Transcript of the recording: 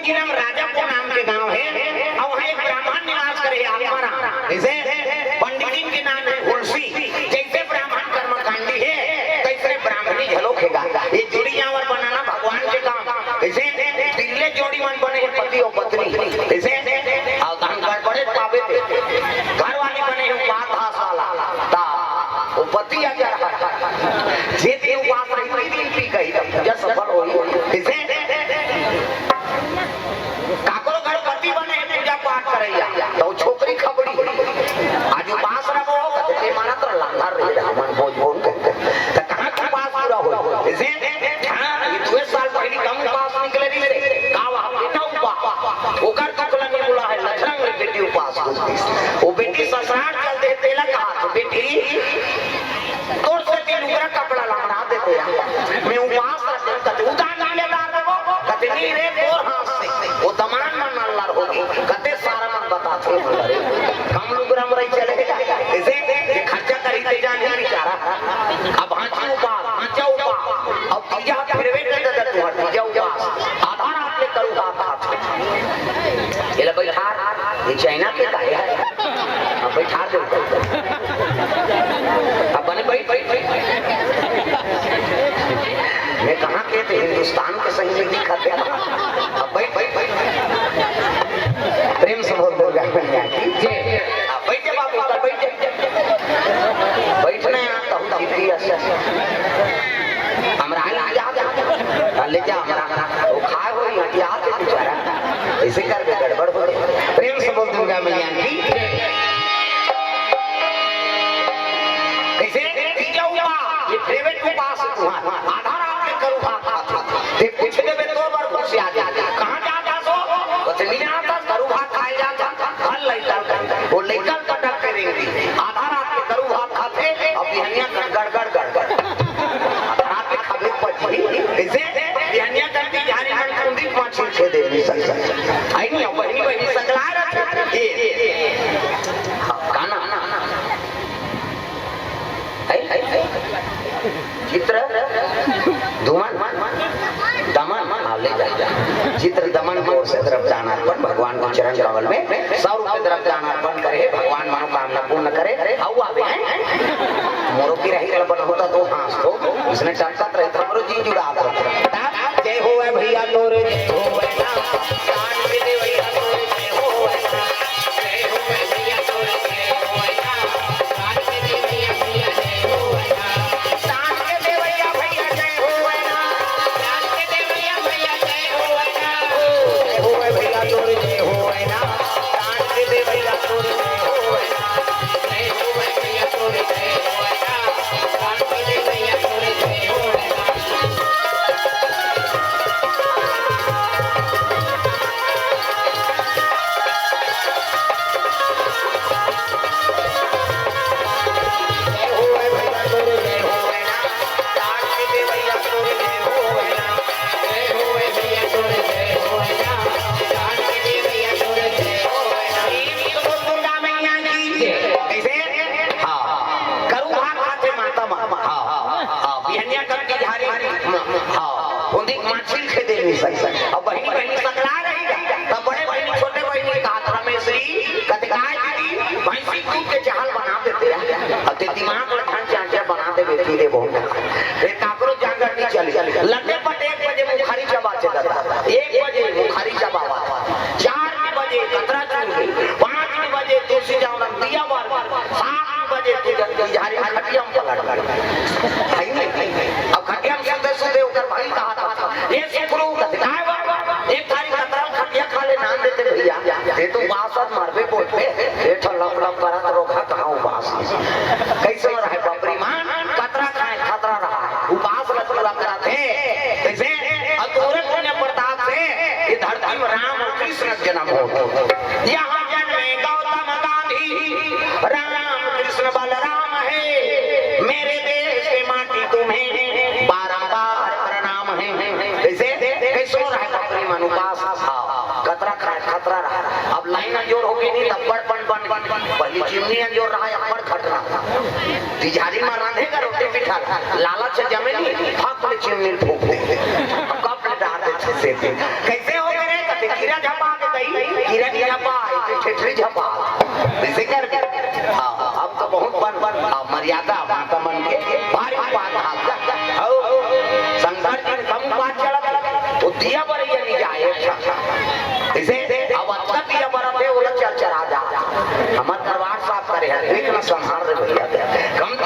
जिला में राजापुर नाम के गांव है और वहाँ एक ब्राह्मण निवास करे आत्मारा। जैसे पंडित जी के नाम है तुलसी। जैसे ब्राह्मण कर्मकांडी है तैसे ब्राह्मणी झलोखेगा। ये जोड़ी जानवर बनाना भगवान के काम। जैसे तिल्ले जोड़ी मन बने पति और पत्नी। जैसे अवधान गड़बड़े पावे थे घर वाले बने हैं बात हासाला ता वो पति आ जा रहा जे ते उपास रही दिन पी गई जब सफल होई। जैसे काकरो घर पति बने पूजा पाठ करैया तो छोकरी खबड़ी आज उपास रहो कहते माना तो लांघर रही मन बोझ बोल कहते त कहां के पास पूरा हो। जैसे ये 2 साल पहले कम उपास निकले दी रे गावा बेटा उपास ओकर ककला नहीं बोला है लछरंग रे बेटी उपास वो बेटी ससुराल चल दे तेला कहा तो बेटी तोड़ से लुगरा कपड़ा लंगड़ा देते मैं उपास करते कहते उदान ले ला रहो कहते नहीं रे तोर हाथ से वो दमान मन अल्लाह होगी कहते सारा मन बताते कम लुगरा मरई चले ऐसे खर्चा खरीदे जाने बेचारा अब हांचा उपास अब तीजा फिरवे कर दे तू तीजा उपास आधार आपने करू हाथ ये ले बैठा ये चाइना के का है अब बैठा दे अब बने भाई मैं कहाँ के थे हिंदुस्तान के संग में दिखाते अब भाई प्रेम से बोल बोल अब बैठे बाबू कर बैठे बैठना आता हूँ जीती हमरा ले जा हमरा वो खा हो हटिया बेचारा ऐसे कर गड़बड़ हो प्रेम से बोल दूंगा मैया की कैसे ये प्राइवेट उपास आधार आपने करू ते पूछ देबे तो बार खुश आ जा कहां जा सो तो नहीं आता करू भात खाए जा फल लइका वो लइका कटक करेंगे आधार आपने करू भात खाते अब बिहनिया गड़गड़ रात में खाबे पड़ी ऐसे बिहनिया करती जाने मन कुंडी पाछी छे देवी सच आई नहीं बहनी सकला रखे गाना चित्र धुमन दमन ले जा चित्र दमन को से तरफ जाना अर्पण भगवान को चरण कमल में 100 रुपए तरफ जाना अर्पण करे भगवान मनोकामना पूर्ण करे हवा आवे मोरो की रही कल्पना होता तो हां तो इसने टकत रहे हमरो जी जुड़ा आता जय होवे भैया तोरे जय होवे ना जान के दे भैया तोरे जय होवे ना जय होवे भैया तोरे जय होवे ना जान के दे भैया जय होवे ना जान के दे भैया जय होवे ना जान के दे भैया जय होवे ना जय होवे भैया तोरे जय होवे ना जान के दे भैया तोरे जय होवे ना जय होवे भैया तोरे जय होवे ना जान के दे भैया तोरे जय होवे ना अब बहनी सकला रहेगा तब बड़े बहनी छोटे बहनी कहा रमेश्वरी कहते गाय दीदी भैंसी दूध के चावल बना देते हैं अब ते दिमाग में ढंग चांचा बना दे बेटी रे बहुत फिर काकरो जांगर नहीं चली लड्डे पट 1 बजे मुखारी चबा चला 1 बजे मुखारी चबा 4 बजे कतरा चूर 5 बजे तुलसी जावना दिया बार 7 बजे तुझे झारी खटिया में पलट अब खटिया में सुते सुते उधर भाई कहा था ये सुकरू एक थारी कतरा खटिया खा ले नाम देते भैया ये तो बासत मारबे बोलते ये ठल्ला परत रोखा कहां बास कैसे रहा है बापरी मान कतरा खाए खतरा रहा है उपास रतला कराते कैसे अधूरे पुण्य प्रताप से ये धरती में राम और कृष्ण जन्म हो यहां जन्मे गौतम गांधी राम कृष्ण बलराम है मेरे देश के माटी तुम्हें बार-बार प्रणाम है कैसे कैसे रहा है बापरी मान उपास कतरा खाए खतरा रहा अब लाइन जोर होगी नहीं तब्बड़ बन पहली चिमनी जोर रहा है अपर खतरा तिजारी में रांधेगा रोटी पिठा लालच जमे नहीं हाथ में चिमनी ठोक दे कब डाल देते से कैसे हो गए कहते थोड़ी झपा इसे कर अब तो बहुत बन मर्यादा माता मन के भारी बात हाथ संसार के कम बात चला तो दिया पर ये नहीं जाए इसे अब अच्छा दिया पर वो चल चला जा हमार दरबार साफ करे है देखना संहार रे भैया कम